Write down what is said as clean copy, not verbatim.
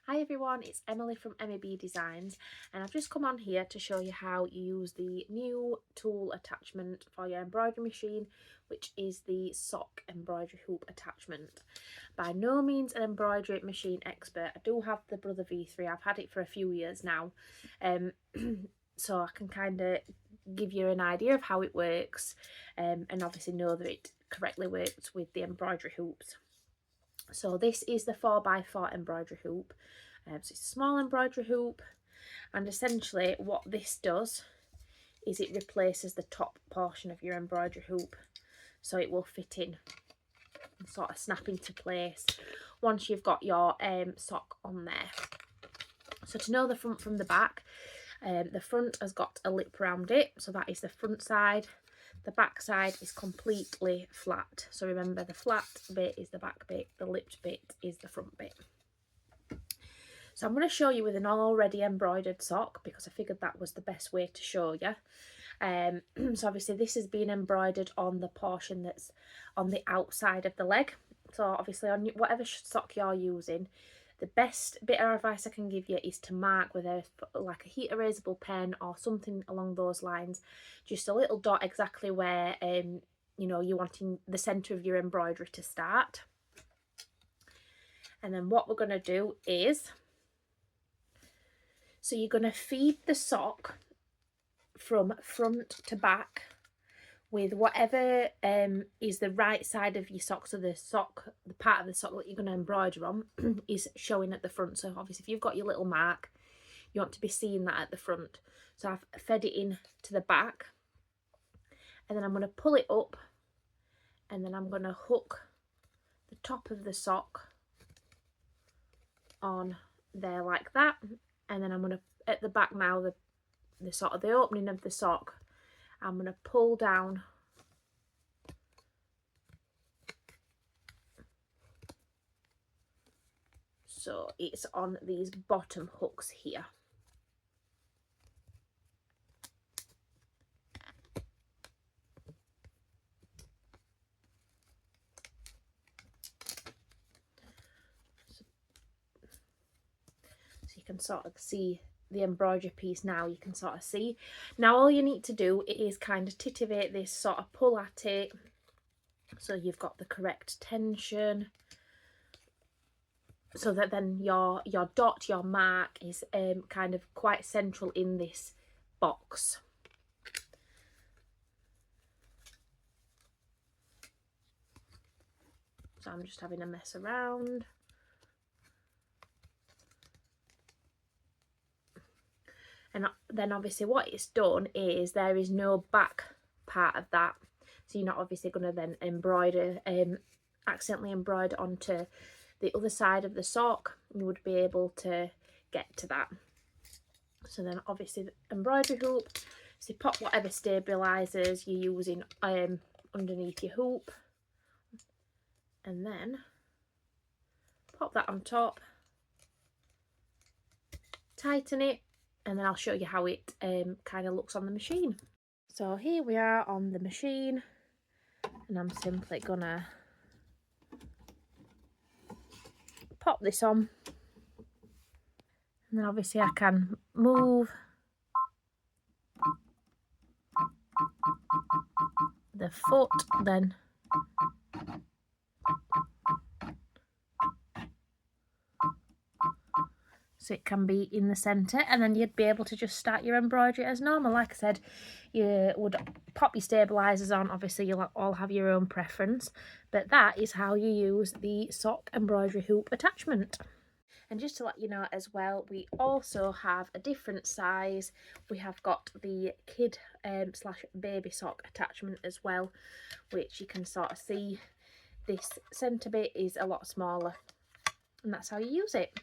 Hi everyone, it's Emily from MEB Designs, and I've just come on here to show you how you use the new tool attachment for your embroidery machine, which is the sock embroidery hoop attachment. By no means an embroidery machine expert. I do have the Brother V3, I've had it for a few years now, so I can kind of give you an idea of how it works, and obviously know that it correctly works with the embroidery hoops. So this is the 4x4 embroidery hoop. So it's a small embroidery hoop, and essentially what this does is it replaces the top portion of your embroidery hoop, so it will fit in and sort of snap into place once you've got your sock on there. So to know the front from the back, the front has got a lip around it, so that is the front side. The back side is completely flat, so remember, the flat bit is the back bit, the lipped bit is the front bit. So I'm going to show you with an already embroidered sock because I figured that was the best way to show you. So obviously this has been embroidered on the portion that's on the outside of the leg. So obviously on whatever sock you're using, the best bit of advice I can give you is to mark with like a heat erasable pen or something along those lines, just a little dot exactly where you know, you're wanting the centre of your embroidery to start. And then what we're going to do is, so you're going to feed the sock from front to back with whatever is the right side of your sock. So the part of the sock that you're going to embroider on is showing at the front. So obviously if you've got your little mark, you want to be seeing that at the front. So I've fed it in to the back, and then I'm going to pull it up, and then I'm going to hook the top of the sock on there like that. And then I'm going to, at the back now, the sort of the opening of the sock, I'm going to pull down so it's on these bottom hooks here. So you can sort of see the embroidery piece now, you can sort of see. Now all you need to do is kind of titivate this, sort of pull at it so you've got the correct tension, so that then your dot, your mark is kind of quite central in this box. So I'm just having a mess around. And then obviously what it's done is there is no back part of that. So you're not obviously going to then embroider, accidentally embroider onto the other side of the sock. You would be able to get to that. So then obviously the embroidery hoop, so you pop whatever stabilisers you're using underneath your hoop. And then pop that on top, tighten it, and then I'll show you how it kind of looks on the machine. So here we are on the machine, and I'm simply gonna pop this on, and then obviously I can move the foot then so it can be in the centre, and then you'd be able to just start your embroidery as normal. Like I said, you would pop your stabilisers on. Obviously you'll all have your own preference, but that is how you use the sock embroidery hoop attachment. And just to let you know as well, we also have a different size. We have got the kid slash baby sock attachment as well, which you can sort of see this centre bit is a lot smaller, and that's how you use it.